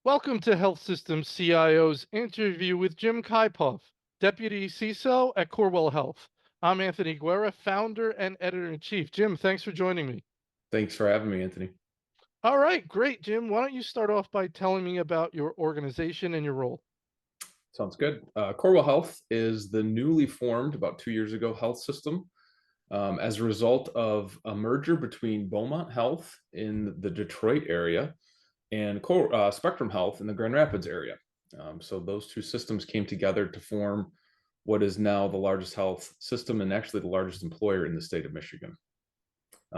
Welcome to Health System CIO's interview with Jim Kuiphof, Deputy CISO at Corewell Health. I'm Anthony Guerra, founder and editor-in-chief. Jim, thanks for joining me. Thanks for having me, Anthony. All right, great, Jim. Why don't you start off by telling me about your organization and your role? Sounds good. Corewell Health is the newly formed, about 2 years ago, health system as a result of a merger between Beaumont Health in the Detroit area and Spectrum Health in the Grand Rapids area. So those two systems came together to form what is now the largest health system and actually the largest employer in the state of Michigan.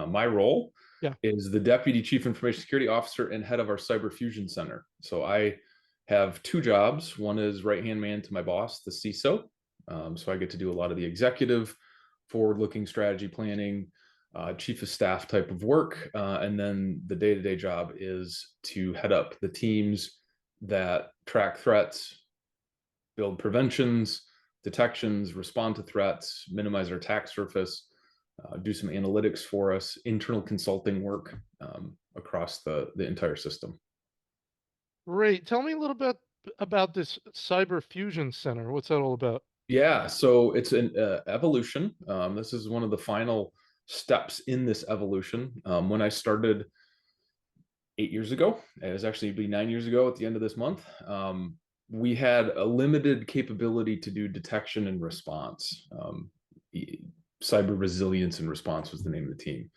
My role Yeah. is the Deputy Chief Information Security Officer and head of our Cyber Fusion Center. So I have two jobs. One is right-hand man to my boss, the CISO. So I get to do a lot of the executive, forward-looking strategy planning, chief of staff type of work. And then the day-to-day job is to head up the teams that track threats, build preventions, detections, respond to threats, minimize our attack surface, do some analytics for us, internal consulting work across the entire system. Great. Tell me a little bit about this Cyber Fusion Center. What's that all about? Yeah, so it's an evolution. This is one of the final steps in this evolution. When I started 8 years ago, it was actually be 9 years ago at the end of this month. We had a limited capability to do detection and response. Cyber resilience and response was the name of the team.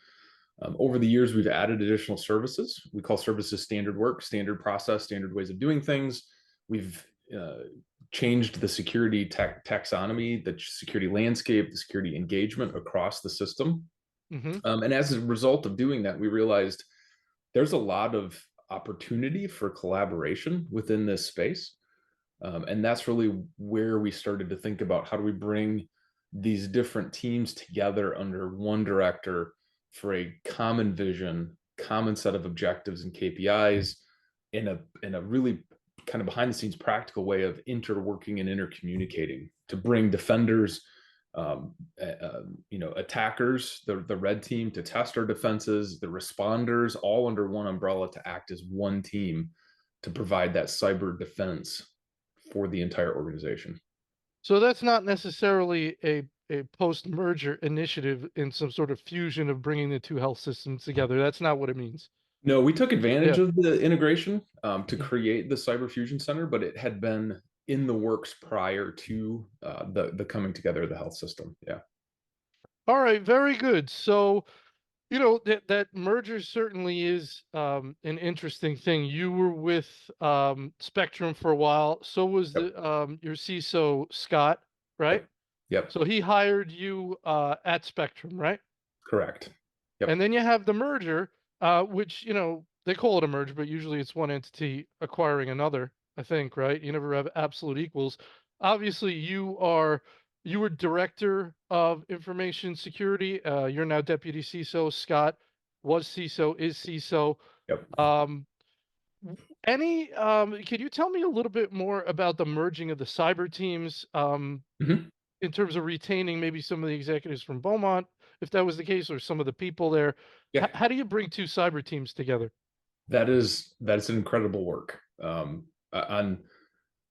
Over the years, we've added additional services. We call services standard work, standard process, standard ways of doing things. We've changed the security taxonomy, the security landscape, the security engagement across the system. Hmm. And as a result of doing that, we realized there's a lot of opportunity for collaboration within this space. And that's really where we started to think about how do we bring these different teams together under one director for a common vision, common set of objectives and KPIs in a really kind of behind the scenes practical way of interworking and intercommunicating to bring defenders, attackers, the red team to test our defenses, the responders, all under one umbrella to act as one team to provide that cyber defense for the entire organization. So that's not necessarily a post-merger initiative in some sort of fusion of bringing the two health systems together. That's not what it means. No, we took advantage Yeah. of the integration to Mm. create the Cyber Fusion Center, but it had been in the works prior to the coming together of the health system. Yeah. All right, very good. So, that merger certainly is an interesting thing. You were with Spectrum for a while. So was Yep. the your CISO Scott, right? Yep. Yep. So he hired you at Spectrum, right? Correct. And Yep. then you have the merger, which they call it a merger, but usually it's one entity acquiring another. I think, right? You never have absolute equals. Obviously, you were director of information security. You're now deputy CISO. Scott was CISO, is CISO. Yep. Um, can you tell me a little bit more about the merging of the cyber teams? Mhm. In terms of retaining maybe some of the executives from Beaumont, if that was the case, or some of the people there. Yeah. How do you bring two cyber teams together? That is an incredible work. On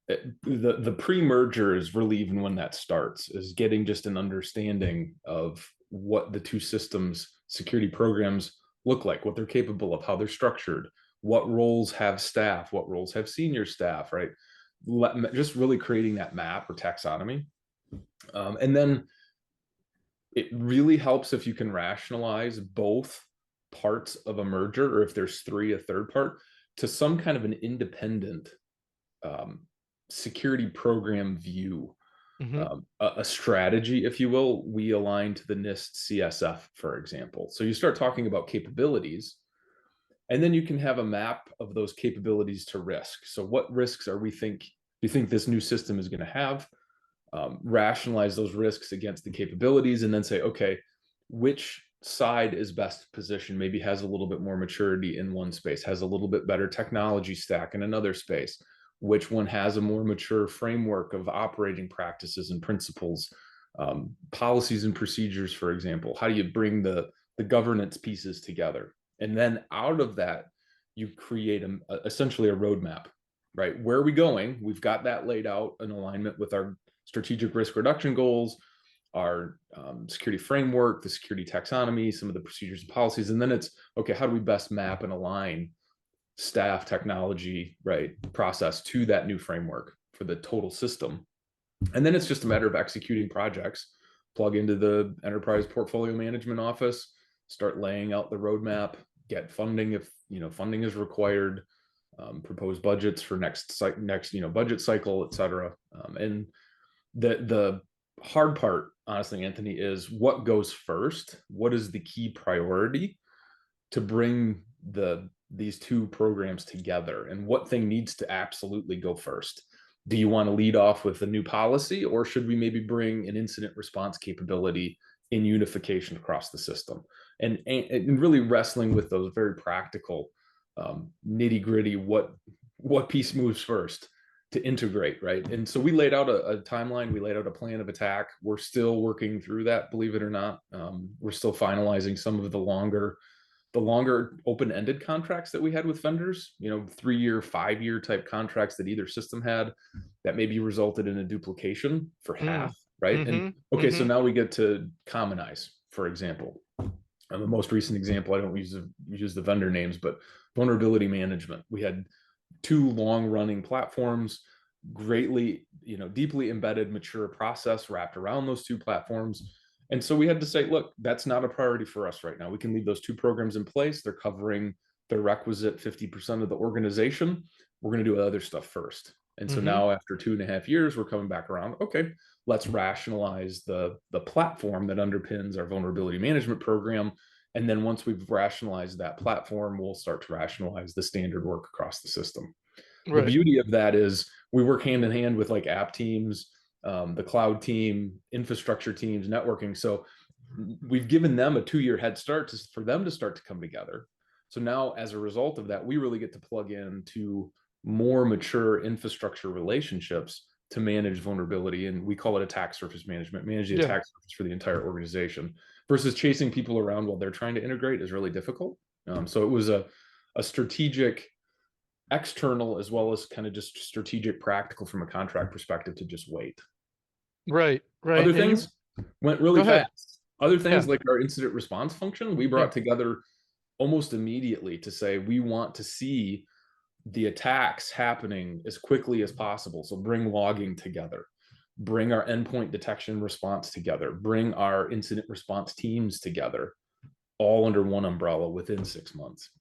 the pre-merger is really even when that starts is getting just an understanding of what the two systems security programs look like, what they're capable of, how they're structured, what roles have staff, what roles have senior staff, right? Just really creating that map or taxonomy. And then it really helps if you can rationalize both parts of a merger, or if there's three, a third part, to some kind of an independent um, security program view, Hmm. a strategy, if you will. We align to the NIST CSF, for example. So you start talking about capabilities, and then you can have a map of those capabilities to risk. So what risks are we think do you think this new system is going to have? Rationalize those risks against the capabilities, and then say, okay, which side is best positioned, maybe has a little bit more maturity in one space, has a little bit better technology stack in another space, which one has a more mature framework of operating practices and principles, policies and procedures, for example. How do you bring the governance pieces together? And then out of that, you create essentially a roadmap right? Where are we going? We've got that laid out in alignment with our strategic risk reduction goals, our security framework, the security taxonomy, some of the procedures and policies. And then it's, okay, how do we best map and align staff, technology, right, process to that new framework for the total system? And then it's just a matter of executing projects, plug into the enterprise portfolio management office, start laying out the roadmap, get funding if funding is required, propose budgets for next budget cycle, et cetera. And the hard part, honestly, Anthony, is what goes first. What is the key priority to bring these two programs together, and what thing needs to absolutely go first? Do you want to lead off with a new policy, or should we maybe bring an incident response capability in unification across the system? And really wrestling with those very practical, nitty gritty, what piece moves first to integrate, right? And so we laid out a timeline, we laid out a plan of attack. We're still working through that, believe it or not. We're still finalizing some of the longer open-ended contracts that we had with vendors, 3-year, 5-year type contracts that either system had, that maybe resulted in a duplication for half, right? And okay, so now we get to commonize, for example. The most recent example, I don't use the vendor names, but vulnerability management. We had 2 long-running platforms, greatly, deeply embedded, mature process wrapped around those 2 platforms. And so we had to say, look, that's not a priority for us right now. We can leave those 2 programs in place. They're covering the requisite 50% of the organization. We're going to do other stuff first. And so now, after 2.5 years, we're coming back around. Okay, let's rationalize the platform that underpins our vulnerability management program. And then once we've rationalized that platform, we'll start to rationalize the standard work across the system. The beauty of that is we work hand in hand with like app teams, the cloud team, infrastructure teams, networking. So we've given them a 2-year head start for them to start to come together. So now, as a result of that, we really get to plug into more mature infrastructure relationships to manage vulnerability. And we call it attack surface management, manage the attack surface for the entire organization, versus chasing people around while they're trying to integrate is really difficult. So it was a strategic, external, as well as kind of just strategic, practical from a contract perspective, to just wait. Right. Other things went really fast. Other things, Yeah. like our incident response function, we brought together almost immediately to say we want to see the attacks happening as quickly as possible. So bring logging together, bring our endpoint detection response together, bring our incident response teams together, all under one umbrella within 6 months.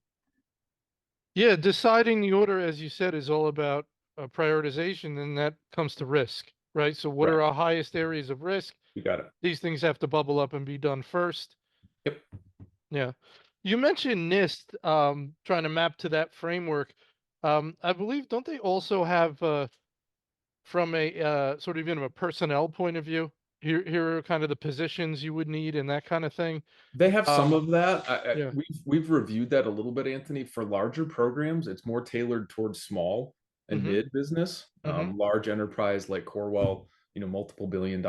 Yeah, deciding the order, as you said, is all about prioritization, and that comes to risk, right? So what are our highest areas of risk? You got it. These things have to bubble up and be done first. Yep. Yeah. You mentioned NIST, trying to map to that framework. I believe, don't they also have, from a sort of, a personnel point of view, here are kind of the positions you would need and that kind of thing. They have some Um, of that. yeah. We've reviewed that a little bit, Anthony. For larger programs, it's more tailored towards small and Mm-hmm. mid business. Mm-hmm. Large enterprise like Corewell, multiple $billion.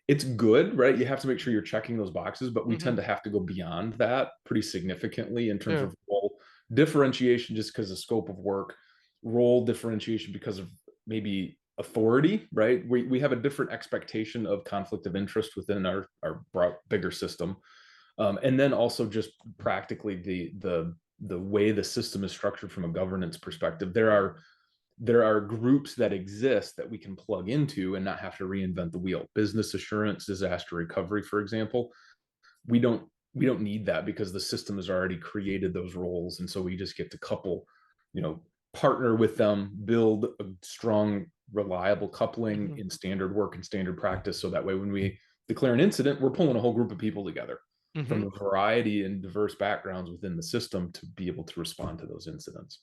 It's good, right? You have to make sure you're checking those boxes, but we Mm-hmm. tend to have to go beyond that pretty significantly in terms Yeah. of role differentiation, just because of scope of work, role differentiation because of maybe authority, right? We have a different expectation of conflict of interest within our bigger system. And then also just practically the way the system is structured from a governance perspective. There are groups that exist that we can plug into and not have to reinvent the wheel. Business assurance, disaster recovery, for example. We don't need that because the system has already created those roles. And so we just get to couple, partner with them, build a strong, reliable coupling in standard work and standard practice. So that way, when we declare an incident, we're pulling a whole group of people together Mm-hmm. from a variety and diverse backgrounds within the system to be able to respond to those incidents.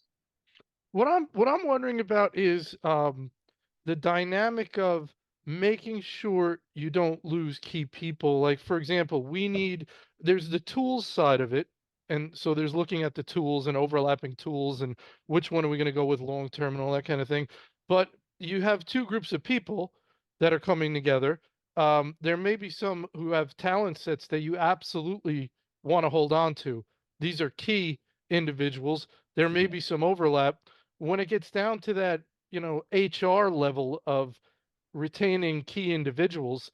What I'm wondering about is, the dynamic of making sure you don't lose key people. Like, for example, there's the tools side of it. And so there's looking at the tools and overlapping tools and which one are we going to go with long term and all that kind of thing. But you have 2 groups of people that are coming together. There may be some who have talent sets that you absolutely want to hold on to. These are key individuals, there may be some overlap. When it gets down to that, HR level of retaining key individuals,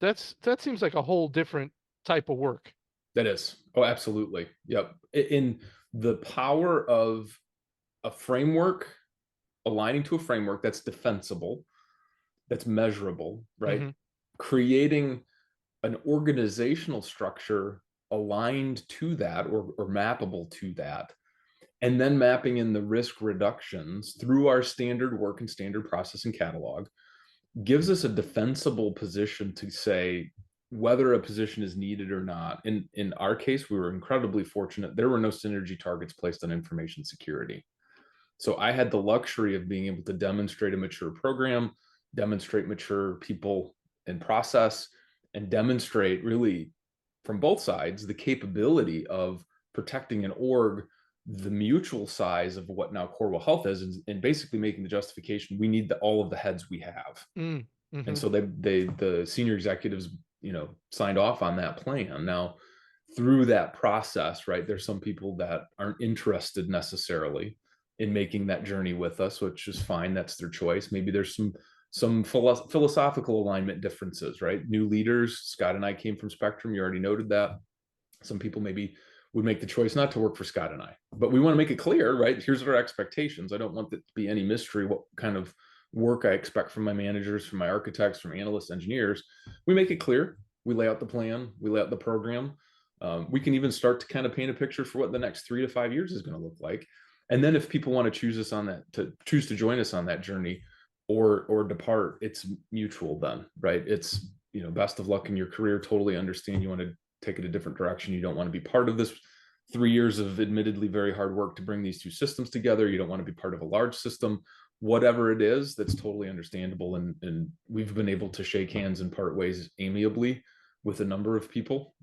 that seems like a whole different type of work. That is. Oh, absolutely. Yep. In the power of a framework, aligning to a framework that's defensible, that's measurable, right? Mhm. Creating an organizational structure aligned to that, or mappable to that, and then mapping in the risk reductions through our standard work and standard process and catalog gives us a defensible position to say whether a position is needed or not. In our case, we were incredibly fortunate. There were no synergy targets placed on information security. So I had the luxury of being able to demonstrate a mature program, demonstrate mature people and process, and demonstrate really from both sides the capability of protecting an org, the mutual size of what now Corewell Health is, and basically making the justification we need all of the heads we have. Mm, And mhm. so the senior executives, signed off on that plan. Now, through that process, right, there's some people that aren't interested necessarily in making that journey with us, which is fine. That's their choice. Maybe there's some philosophical alignment differences, right? New leaders. Scott and I came from Spectrum. You already noted that. Some people maybe would make the choice not to work for Scott and I, but we want to make it clear, right? Here's our expectations. I don't want it to be any mystery what kind of work I expect from my managers, from my architects, from analysts, engineers. We make it clear. We lay out the plan. We lay out the program. We can even start to kind of paint a picture for what the next 3 to 5 years is going to look like. And then if people want to choose us on that, to choose to join us on that journey, or depart, it's mutual then, right? It's, best of luck in your career. Totally understand you want to take it a different direction. You don't want to be part of this 3 years of admittedly very hard work to bring these two systems together. You don't want to be part of a large system. Whatever it is, that's totally understandable. And we've been able to shake hands and part ways amicably with a number of people.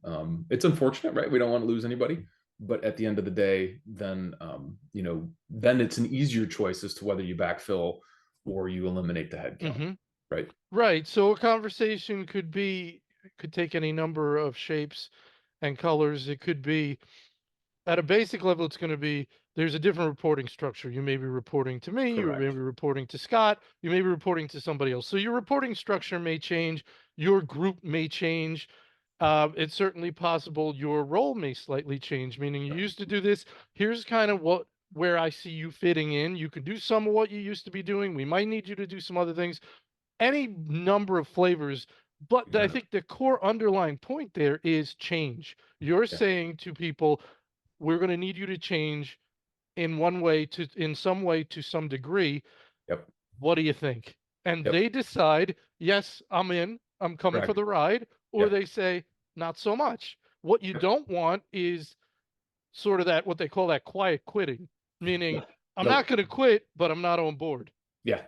It's unfortunate, right? We don't want to lose anybody, but at the end of the day, then then it's an easier choice as to whether you backfill or you eliminate the headcount, Mhm. right? Right. So a conversation could take any number of shapes and colors. It could be at a basic level, it's going to be there's a different reporting structure. You may be reporting to me, you may be Correct. reporting to Scott, you may be reporting to somebody else. So your reporting structure may change, your group may change. It's certainly possible your role may slightly change, meaning you used to do this. Here's kind of where I see you fitting in. You can do some of what you used to be doing. We might need you to do some other things, any number of flavors. But I Yeah. think the core underlying point there is change. You're Yeah. saying to people, we're going to need you to change in some way to some degree. Yep. What do you think? And Yep. they decide, yes, I'm coming for Correct. the ride, or Yep. they say, not so much. What you Yep. don't want is sort of that, what they call that quiet quitting, meaning Yeah. I'm not Nope. going to quit, but I'm not on board. Yeah.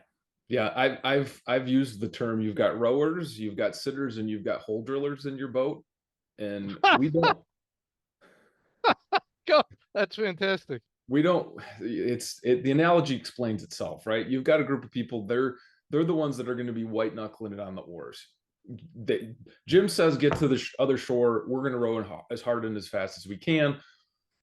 Yeah. I've used the term, you've got rowers, you've got sitters, and you've got hole drillers in your boat. And Go. That's fantastic. we don't the analogy explains itself, right? You've got a group of people, they're the ones that are going to be white knuckling it on the oars. Jim says get to the other shore, we're going to row as hard and as fast as we can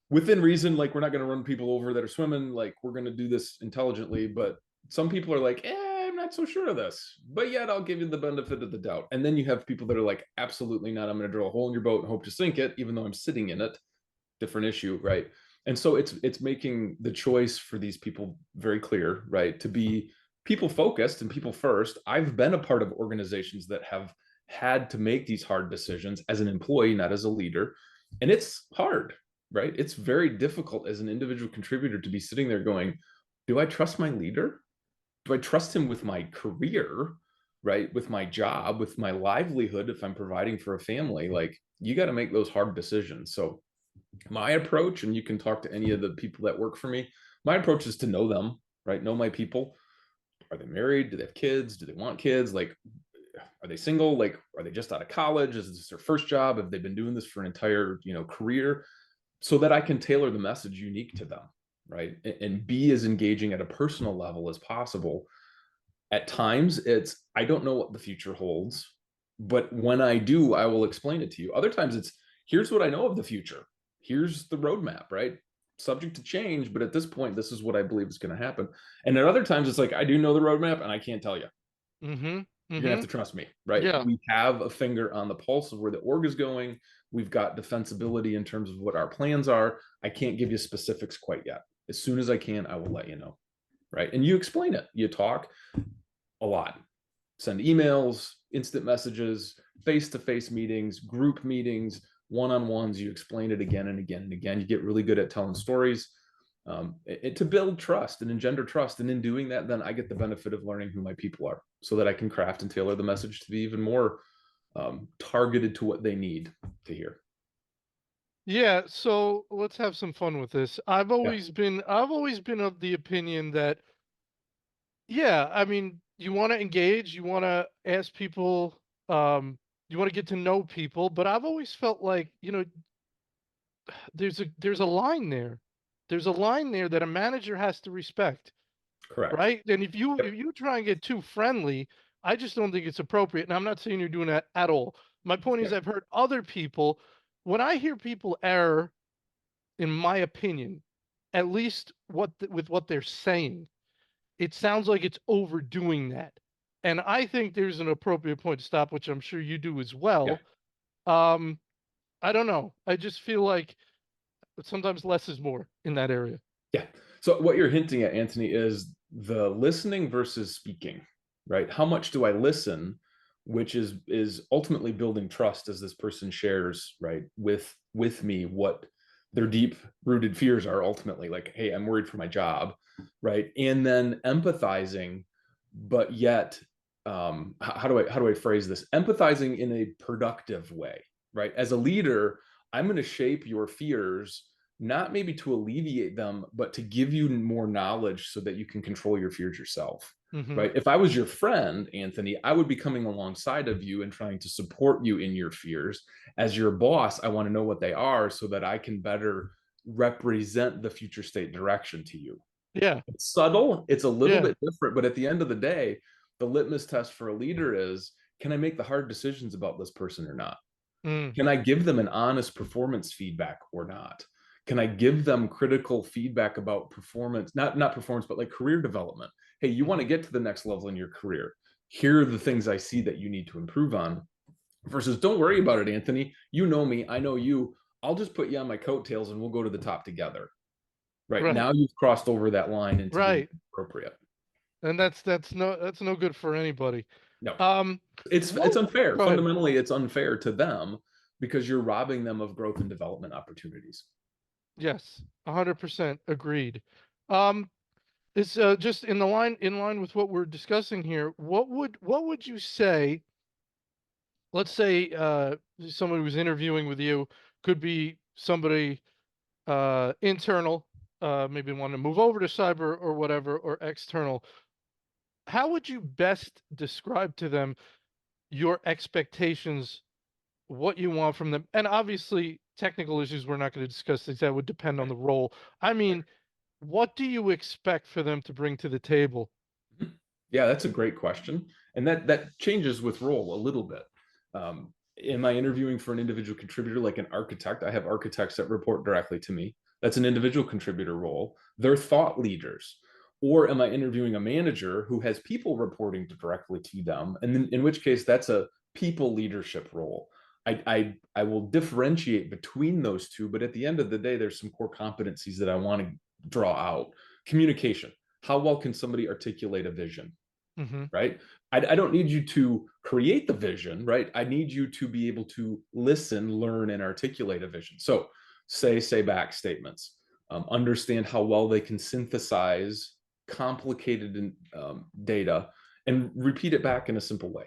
within reason. Like, we're not going to run people over that are swimming. Like, we're going to do this intelligently. But some people are like, I'm not so sure of this, but yet I'll give you the benefit of the doubt. And then you have people that are like, absolutely not, I'm going to drill a hole in your boat and hope to sink it even though I'm sitting in it. Different issue, right? And so it's making the choice for these people very clear, right? To be people focused and people first. I've been a part of organizations that have had to make these hard decisions as an employee, not as a leader. And it's hard, right? It's very difficult as an individual contributor to be sitting there going, do I trust my leader? Do I trust him with my career, right? With my job, with my livelihood, if I'm providing for a family? Like, you got to make those hard decisions. So my approach, and you can talk to any of the people that work for me, my approach is to know them, right? Know my people. Are they married? Do they have kids? Do they want kids? Like, are they single? Like, are they just out of college? Is this their first job? Have they been doing this for an entire, career? So that I can tailor the message unique to them, right? And be as engaging at a personal level as possible. At times, I don't know what the future holds, but when I do, I will explain it to you. Other times, it's here's what I know of the future. Here's the roadmap, right? subject to change, but at this point, this is what I believe is going to happen. And at other times, it's like, I do know the roadmap and I can't tell you. Mm-hmm. You're gonna have Mm-hmm. to trust me, right? Yeah. We have a finger on the pulse of where the org is going. We've got defensibility in terms of what our plans are. I can't give you specifics quite yet. As soon as I can, I will let you know, right? And you explain it. You talk a lot. Send emails, instant messages, face-to-face meetings, group meetings, one-on-ones. You explain it again and again and again. You get really good at telling stories to build trust and engender trust. And in doing that, then I get the benefit of learning who my people are so that I can craft and tailor the message to be even more targeted to what they need to hear. Yeah, so let's have some fun with this. Yeah, I've always been of the opinion that, yeah, I mean, you want to engage, you want to ask people, you want to get to know people, but I've always felt like, there's a line there. There's a line there that a manager has to respect, correct. right? And if you Yep. if you try and get too friendly, I just don't think it's appropriate. And I'm not saying you're doing that at all. My point is Yeah. I've heard other people, when I hear people err, in my opinion, at least with what they're saying, it sounds like it's overdoing that. And I think there's an appropriate point to stop, which I'm sure you do as Yeah. well. Um, I don't know. I just feel like sometimes less is more in that area. Yeah. So what you're hinting at, Anthony, is the listening versus speaking, right? How much do I listen, which is ultimately building trust as this person shares, right, with me what their deep rooted fears are ultimately, like, hey, I'm worried for my job, right? And then empathizing, but yet how do I phrase this? Empathizing in a productive way, right? As a leader, I'm going to shape your fears not maybe to alleviate them, but to give you more knowledge so that you can control your fears yourself. Hmm. Right. If I was your friend, Anthony, I would be coming alongside of you and trying to support you in your fears. As your boss, I want to know what they are so that I can better represent the future state direction to you. Yeah. It's subtle, it's a little Yeah. bit different, but at the end of the day, the litmus test for a leader is, can I make the hard decisions about this person or not? Mm. Can I give them an honest performance feedback or not? Can I give them critical feedback about performance, not performance, but like career development? Hey, you want to Hmm. get to the next level in your career. Here are the things I see that you need to improve on. Versus, don't worry about it, Anthony. You know me, I know you. I'll just put you on my coattails and we'll go to the top together. Right Right. now, you've crossed over that line into being Right. appropriate. And that's no good for anybody. No, Um, it's what? unfair. Go ahead. Fundamentally, it's unfair to them because you're robbing them of growth and development opportunities. Yes, 100% agreed. Um, it's just in line with what we're discussing here. What would you say? Let's say somebody was interviewing with you, could be somebody internal, maybe want to move over to cyber or whatever, or external. How would you best describe to them your expectations, what you want from them? And obviously, technical issues we're not going to discuss these. That would depend on Right. the role. I Right. mean, what do you expect for them to bring to the table? Yeah, that's a great question, and that changes with role a little bit. Am I interviewing for an individual contributor like an architect? I have architects that report directly to me. That's an individual contributor role. They're thought leaders. Or am I interviewing a manager who has people reporting directly to them? And then, in which case, that's a people leadership role. I will differentiate between those two, but at the end of the day, there's some core competencies that I want to draw out. Communication. How well can somebody articulate a vision? Hmm. Right? I don't need you to create the vision, right? I need you to be able to listen, learn, and articulate a vision. So say back statements, understand how well they can synthesize complicated data and repeat it back in a simple way,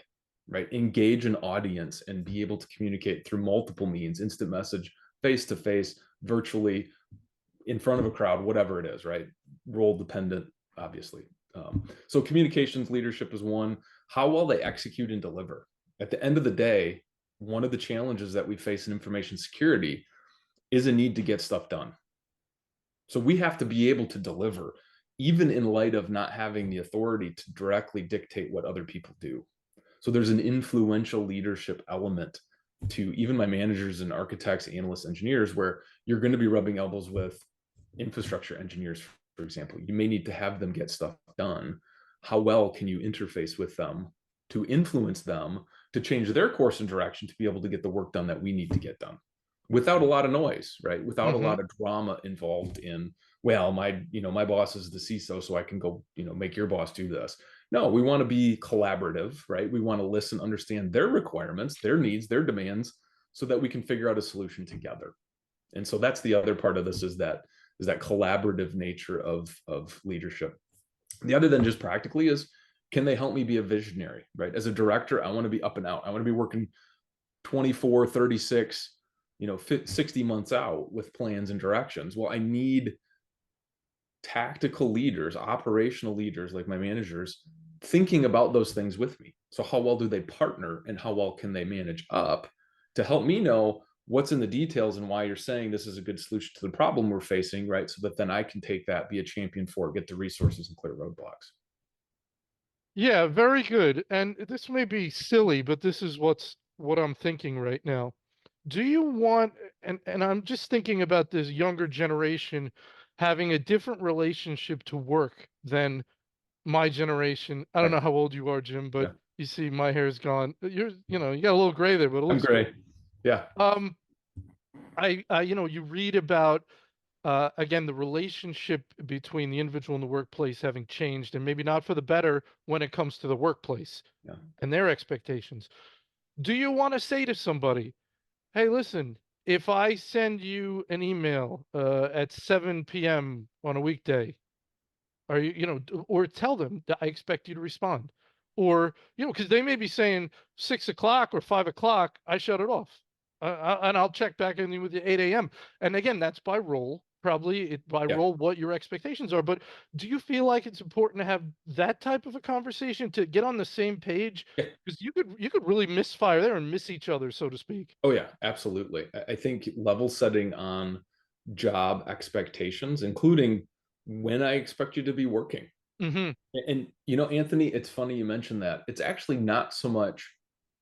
right? Engage an audience and be able to communicate through multiple means, instant message, face to face, virtually, in front of a crowd, whatever it is, right? Role dependent, obviously. So communications leadership is one. How well they execute and deliver. At the end of the day, one of the challenges that we face in information security is a need to get stuff done. So we have to be able to deliver, even in light of not having the authority to directly dictate what other people do. So there's an influential leadership element to even my managers and architects, analysts, engineers, where you're going to be rubbing elbows with infrastructure engineers, for example. You may need to have them get stuff done. How well can you interface with them to influence them to change their course and direction to be able to get the work done that we need to get done without a lot of noise, right? Without a Mm-hmm. lot of drama involved in, well, my boss is the CISO, so I can go, make your boss do this. No, we want to be collaborative, right? We want to listen, understand their requirements, their needs, their demands, so that we can figure out a solution together. And so that's the other part of this, is that collaborative nature of leadership. The other than just practically is, can they help me be a visionary, right? As a director, I want to be up and out. I want to be working 24, 36, 60 months out with plans and directions. Well, I need tactical leaders, operational leaders like my managers, thinking about those things with me. So how well do they partner, and how well can they manage up to help me know what's in the details and why you're saying this is a good solution to the problem we're facing, right? So that then I can take that, be a champion for it, get the resources and clear roadblocks. Yeah, very good. And this may be silly, but this is what I'm thinking right now. Do you want, and I'm just thinking about this younger generation having a different relationship to work than my generation. I don't Right. know how old you are, Jim, but Yeah. you see my hair's gone. You got a little gray there, but it I'm looks good. gray. Yeah. Um, you read about again, the relationship between the individual and the workplace having changed, and maybe not for the better when it comes to the workplace Yeah. and their expectations. Do you want to say to somebody, hey, listen, if I send you an email at 7 p.m. on a weekday, are or tell them that I expect you to respond, or because they may be saying 6 o'clock or 5 o'clock, I shut it off, and I'll check back in with you 8 a.m. And again, that's by role, probably by Yeah. role what your expectations are. But do you feel like it's important to have that type of a conversation to get on the same page? Yeah. Because you could really misfire there and miss each other, so to speak. Oh yeah, absolutely. I think level setting on job expectations, including when I expect you to be working. Hmm. And Anthony, it's funny you mentioned that. It's actually not so much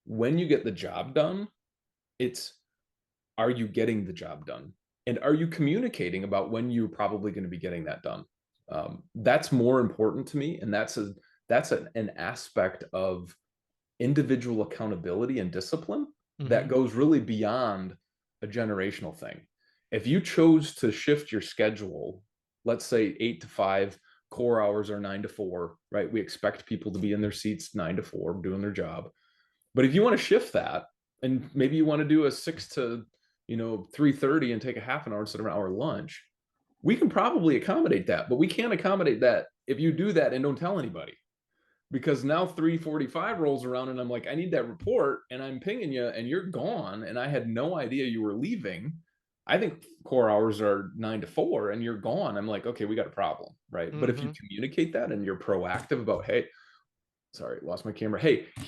when you get the job done, it's, are you getting the job done? And are you communicating about when you're probably going to be getting that done? That's more important to me. And an aspect of individual accountability and discipline that Hmm. goes really beyond a generational thing. If you chose to shift your schedule, let's say 8 to 5, core hours are 9 to 4, right? We expect people to be in their seats 9 to 4 doing their job. But if you want to shift that, and maybe you want to do a 6 to 3:30 and take a half an hour instead of an hour lunch, we can probably accommodate that. But we can't accommodate that if you do that and don't tell anybody, because now 3:45 rolls around and I'm like, I need that report, and I'm pinging you and you're gone and I had no idea you were leaving. I think core hours are 9 to 4 and you're gone. I'm like, okay, we got a problem, right? But if you Hmm. communicate that and you're proactive about, hey, sorry, lost my camera. Hey, It's okay.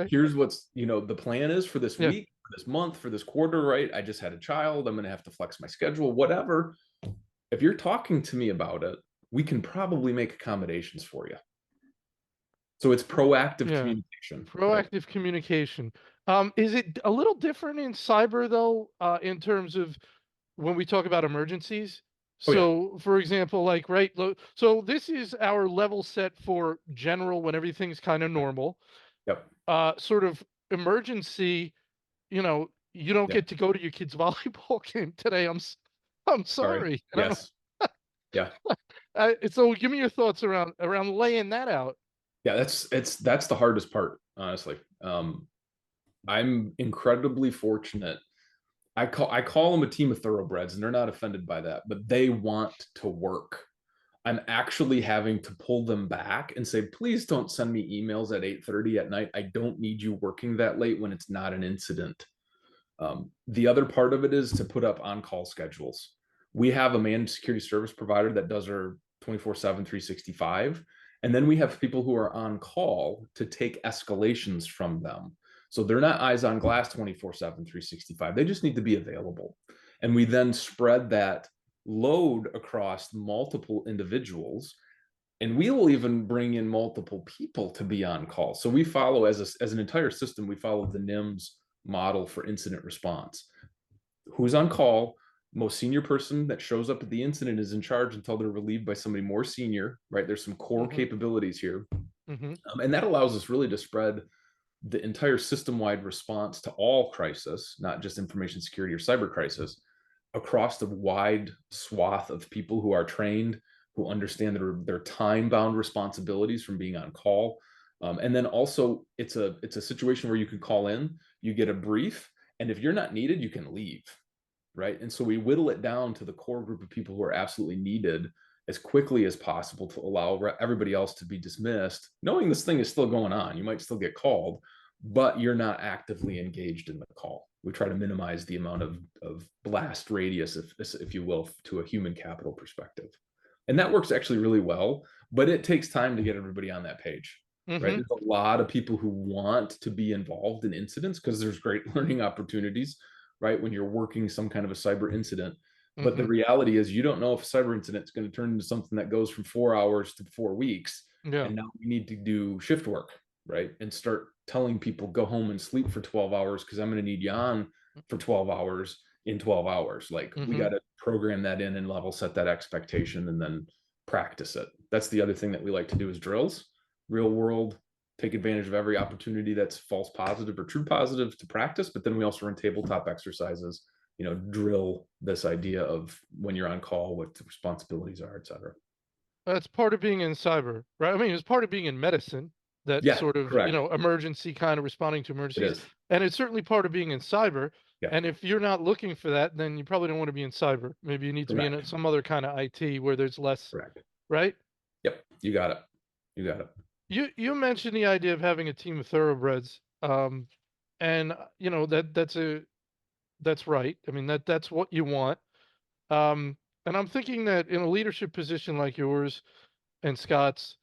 here's what's the plan is for this Yeah. week, for this month, for this quarter, right? I just had a child. I'm gonna have to flex my schedule, whatever. If you're talking to me about it, we can probably make accommodations for you. So it's proactive Yeah. communication, right? Proactive communication. Is it a little different in cyber though, in terms of when we talk about emergencies? Oh yeah. So, for example, like, right, so this is our level set for general when everything's kind of normal. Yep. Sort of emergency, you don't Yeah. get to go to your kid's volleyball game today. I'm Sorry. sorry. I don't know. Yes. Yeah. So give me your thoughts around laying that out. Yeah. That's the hardest part, honestly. I'm incredibly fortunate. I call them a team of thoroughbreds, and they're not offended by that, but they want to work. I'm actually having to pull them back and say, please don't send me emails at 8:30 at night. I don't need you working that late when it's not an incident. The other part of it is to put up on-call schedules. We have a managed security service provider that does our 24/7, 365. And then we have people who are on call to take escalations from them. So they're not eyes on glass 24/7, 365. They just need to be available. And we then spread that load across multiple individuals. And we will even bring in multiple people to be on call. So we follow, as an entire system, we follow the NIMS model for incident response. Who's on call? most senior person that shows up at the incident is in charge until they're relieved by somebody more senior, right? There's some core Mm-hmm. capabilities here. Mm-hmm. And that allows us really to spread the entire system-wide response to all crisis, not just information security or cyber crisis, across the wide swath of people who are trained, who understand their time-bound responsibilities from being on call. And then also it's a situation where you can call in, you get a brief, and if you're not needed, you can leave, right? And so we whittle it down to the core group of people who are absolutely needed as quickly as possible to allow everybody else to be dismissed, knowing this thing is still going on. You might still get called, but you're not actively engaged in the call. We try to minimize the amount of blast radius, if you will, to a human capital perspective. And that works actually really well, but it takes time to get everybody on that page, right? Mm-hmm. There's a lot of people who want to be involved in incidents because there's great learning opportunities, right? When you're working some kind of a cyber incident. But the Mm-hmm. reality is you don't know if a cyber incident is going to turn into something that goes from 4 hours to 4 weeks. Yeah. And now we need to do shift work, right? And start telling people go home and sleep for 12 hours because I'm going to need you on for 12 hours in 12 hours. Like we Mm-hmm. got to program that in and level set that expectation and then practice it. That's the other thing that we like to do is drills, real world, take advantage of every opportunity that's false positive or true positive to practice. But then we also run tabletop exercises, drill this idea of when you're on call, what the responsibilities are, et cetera. That's part of being in cyber, right? I mean, it's part of being in medicine, that Yeah, sort of, correct. emergency kind of responding to It emergencies. is. And it's certainly part of being in cyber. Yeah, And if you're not looking for that, then you probably don't want to be in cyber. Maybe you need to be in correct. some other kind of IT where there's less, Correct. right? Yep, you got it. You got it. You mentioned the idea of having a team of thoroughbreds. And that's right. I mean, that's what you want. Um, and I'm thinking that in a leadership position like yours and Scott's,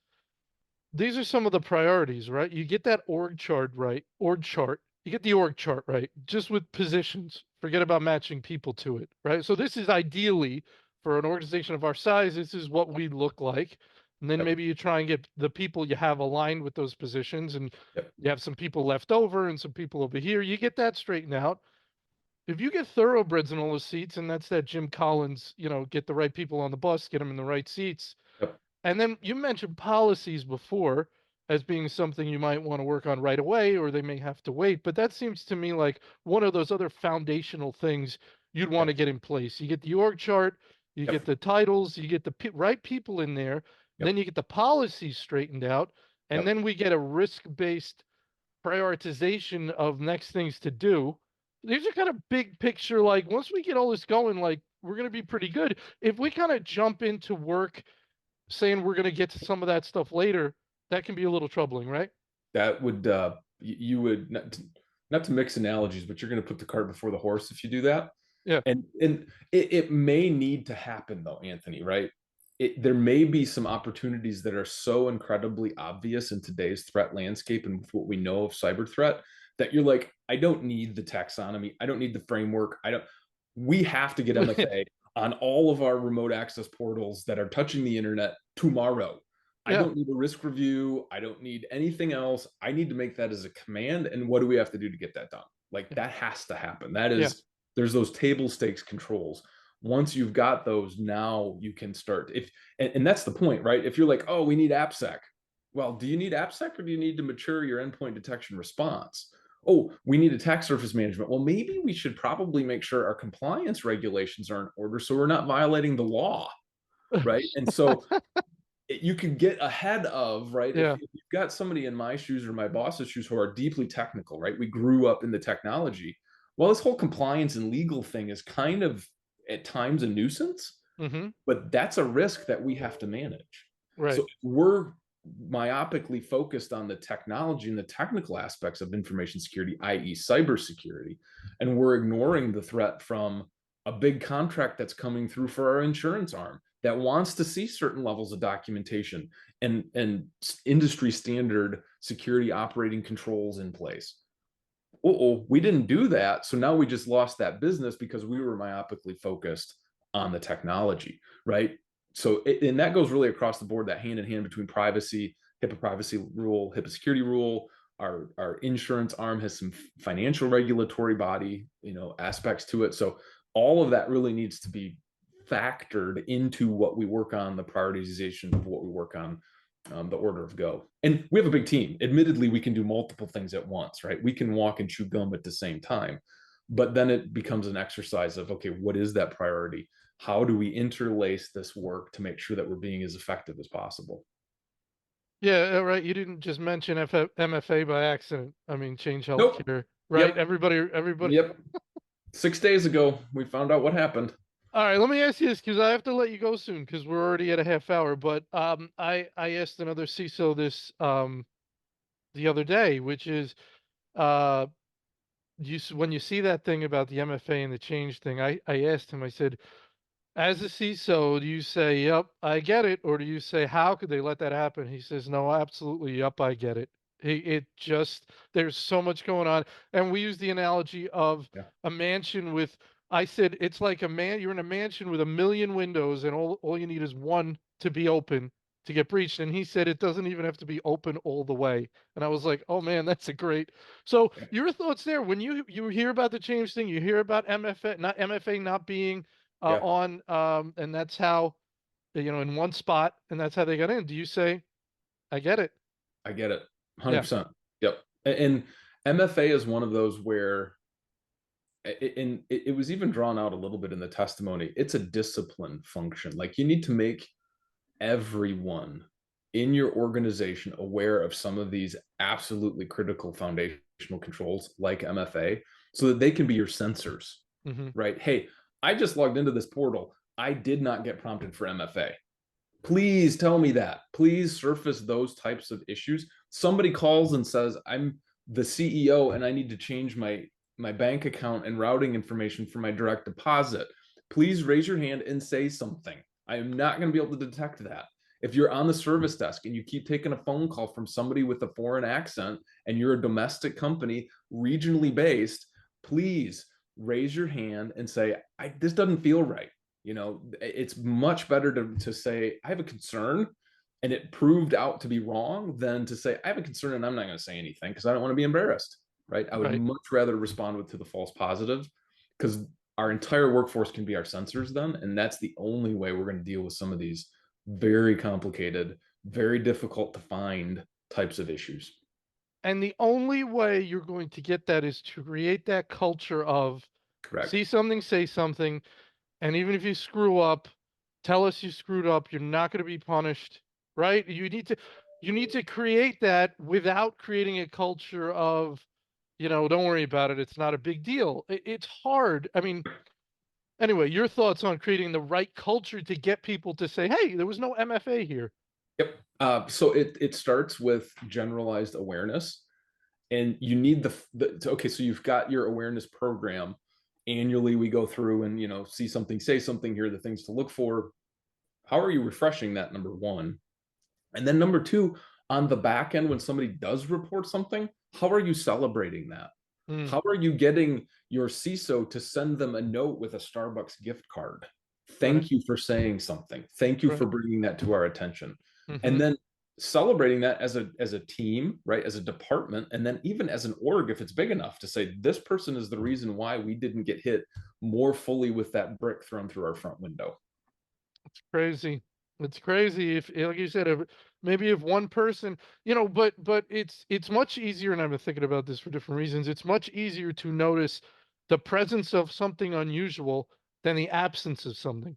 these are some of the priorities, right? You get that org chart right, org chart. You get the org chart right, just with positions. Forget about matching people to it, right? So this is ideally for an organization of our size, this is what we look like. And then Yep, maybe you try and get the people you have aligned with those positions, and yep, you have some people left over and some people over here. You get that straightened out. If you get thoroughbreds in all the seats, and that's that Jim Collins, get the right people on the bus, get them in the right seats, yep, and then you mentioned policies before as being something you might want to work on right away, or they may have to wait. But that seems to me like one of those other foundational things you'd want yep, to get in place. You get the org chart, you get yep, the titles, you get the right people in there, then yep, you get the policies straightened out, and yep. then we get a risk-based prioritization of next things to do. These are kind of big picture. Like once we get all this going, like we're going to be pretty good. If we kind of jump into work saying we're going to get to some of that stuff later, that can be a little troubling, right? That would you would not to mix analogies, but you're going to put the cart before the horse if you do that. Yeah. And it may need to happen though, Anthony, right? There may be some opportunities that are so incredibly obvious in today's threat landscape and with what we know of cyber threat that you're like, I don't need the taxonomy. I don't need the framework. We have to get MFA on all of our remote access portals that are touching the internet tomorrow. I Yeah. don't need a risk review. I don't need anything else. I need to make that as a command. And what do we have to do to get that done? Like Yeah. that has to happen. That Yeah. is, there's those table stakes controls. Once you've got those, now you can start. And that's the point, right? If you're like, oh, we need AppSec. Well, do you need AppSec or do you need to mature your endpoint detection response? Oh, we need attack surface management. Well, maybe we should probably make sure our compliance regulations are in order so we're not violating the law, right? And so you can get ahead of, right? If Yeah. you've got somebody in my shoes or my boss's shoes who are deeply technical, right? We grew up in the technology. Well, this whole compliance and legal thing is kind of at times a nuisance, Mm-hmm. but that's a risk that we have to manage. So Right. we're myopically focused on the technology and the technical aspects of information security, i.e., cybersecurity, and we're ignoring the threat from a big contract that's coming through for our insurance arm that wants to see certain levels of documentation and industry standard security operating controls in place. Oh, we didn't do that. So now we just lost that business because we were myopically focused on the technology, right? So, and that goes really across the board, that hand in hand between privacy, HIPAA privacy rule, HIPAA security rule. Our insurance arm has some financial regulatory body, aspects to it. So all of that really needs to be factored into what we work on, the prioritization of what we work on, the order of go. And we have a big team. Admittedly, we can do multiple things at once, right? We can walk and chew gum at the same time. But then it becomes an exercise of, okay, what is that priority? How do we interlace this work to make sure that we're being as effective as possible? Yeah, right. You didn't just mention MFA by accident. I mean, change Nope. healthcare, right? Yep. Everybody. Yep. 6 days ago, we found out what happened. All right, let me ask you this because I have to let you go soon because we're already at a half hour. But I asked another CISO this the other day, which is uh, when you see that thing about the MFA and the change thing, I asked him. I said, as a CISO, do you say, "Yep, I get it," or do you say, "How could they let that happen?" He says, "No, absolutely, yep, I get it." It just there's so much going on, and we use the analogy of Yeah. a mansion with. I said it's like a man. You're in a mansion with a million windows, and all you need is one to be open to get breached. And he said it doesn't even have to be open all the way. And I was like, oh man, that's a great. So Yeah. your thoughts there when you hear about the change thing, you hear about MFA not being Yeah. on and that's how in one spot and that's how they got in. Do you say, I get it? I get it. Yeah. 100%. Yep. And MFA is one of those where, and it was even drawn out a little bit in the testimony, it's a discipline function. Like you need to make everyone in your organization aware of some of these absolutely critical foundational controls like MFA so that they can be your sensors, Hmm. right? Hey, I just logged into this portal. I did not get prompted for MFA. Please tell me that. Please surface those types of issues. Somebody calls and says, I'm the CEO and I need to change my bank account and routing information for my direct deposit. Please raise your hand and say something. I am not going to be able to detect that. If you're on the service desk and you keep taking a phone call from somebody with a foreign accent and you're a domestic company, regionally based, please raise your hand and say, this doesn't feel right. It's much better to say, I have a concern and it proved out to be wrong than to say, I have a concern and I'm not going to say anything because I don't want to be embarrassed, right? I would Right. much rather respond to the false positive because our entire workforce can be our sensors then. And that's the only way we're going to deal with some of these very complicated, very difficult to find types of issues. And the only way you're going to get that is to create that culture of Correct. see something, say something, and even if you screw up, tell us you screwed up. You're not going to be punished, right? You need to create that without creating a culture of, don't worry about it. It's not a big deal. It's hard. I mean, anyway, your thoughts on creating the right culture to get people to say, "Hey, there was no MFA here." Yep. So it starts with generalized awareness, and you need okay. So you've got your awareness program. Annually, we go through and see something, say something. Here are the things to look for. How are you refreshing that? Number one, and then number two, on the back end, when somebody does report something, how are you celebrating that? Mm, How are you getting your CISO to send them a note with a Starbucks gift card? right, Thank you for saying something. Thank you for right. bringing that to our attention. Hmm. And then celebrating that as a team, right? As a department, and then even as an org, if it's big enough to say this person is the reason why we didn't get hit more fully with that brick thrown through our front window. Crazy. It's crazy if, like you said, maybe if one person, but it's much easier, and I've been thinking about this for different reasons. It's much easier to notice the presence of something unusual than the absence of something.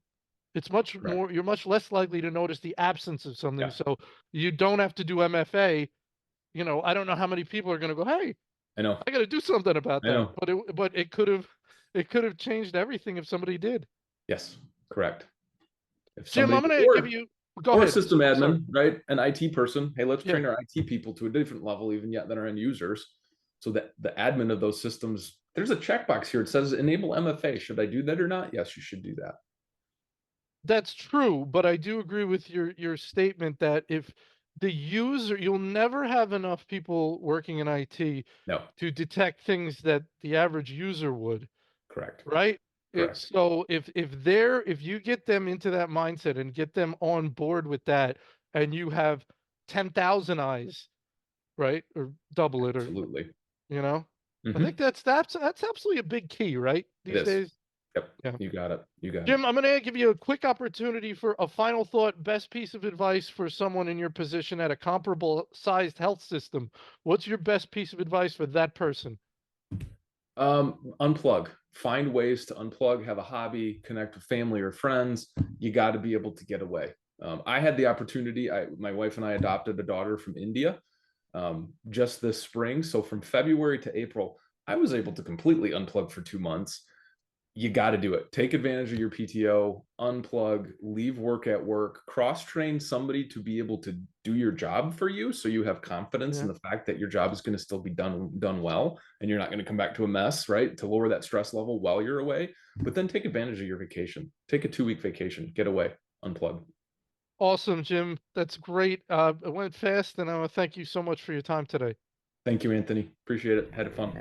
It's much Correct. more, you're much less likely to notice the absence of something. Yeah, So you don't have to do MFA. I don't know how many people are going to go, "Hey, I know. I got to do something about I that." know. But it could have changed everything if somebody did. Yes, correct. If Jim, somebody I'm going to give or you, go or a ahead. system Sorry. admin, right? An IT person. Hey, let's Yeah. train our IT people to a different level, even yet than our end users. So that the admin of those systems, there's a checkbox here. It says enable MFA. Should I do that or not? Yes, you should do that. That's true, but I do agree with your statement that if the user, you'll never have enough people working in IT No, to detect things that the average user would, correct. right? It's Correct. so if you get them into that mindset and get them on board with that, and you have 10,000 eyes, right, or double it, or Absolutely. you know, I think Hmm. that's absolutely a big key, right, It these is. days. Yep. Yeah. You got it. You got it. Jim, I'm going to give you a quick opportunity for a final thought, best piece of advice for someone in your position at a comparable sized health system. What's your best piece of advice for that person? Unplug. Find ways to unplug, have a hobby, connect with family or friends. You got to be able to get away. I had the opportunity. My wife and I adopted a daughter from India just this spring. So from February to April, I was able to completely unplug for 2 months. You got to do it. Take advantage of your PTO, unplug, leave work at work, cross train somebody to be able to do your job for you so you have confidence in Yeah. the fact that your job is going to still be done well and you're not going to come back to a mess, right? To lower that stress level while you're away. But then take advantage of your vacation. Take a 2 week vacation, get away, unplug. Awesome, Jim. That's great. It went fast, and I want to thank you so much for your time today. Thank you, Anthony. Appreciate it. Had fun.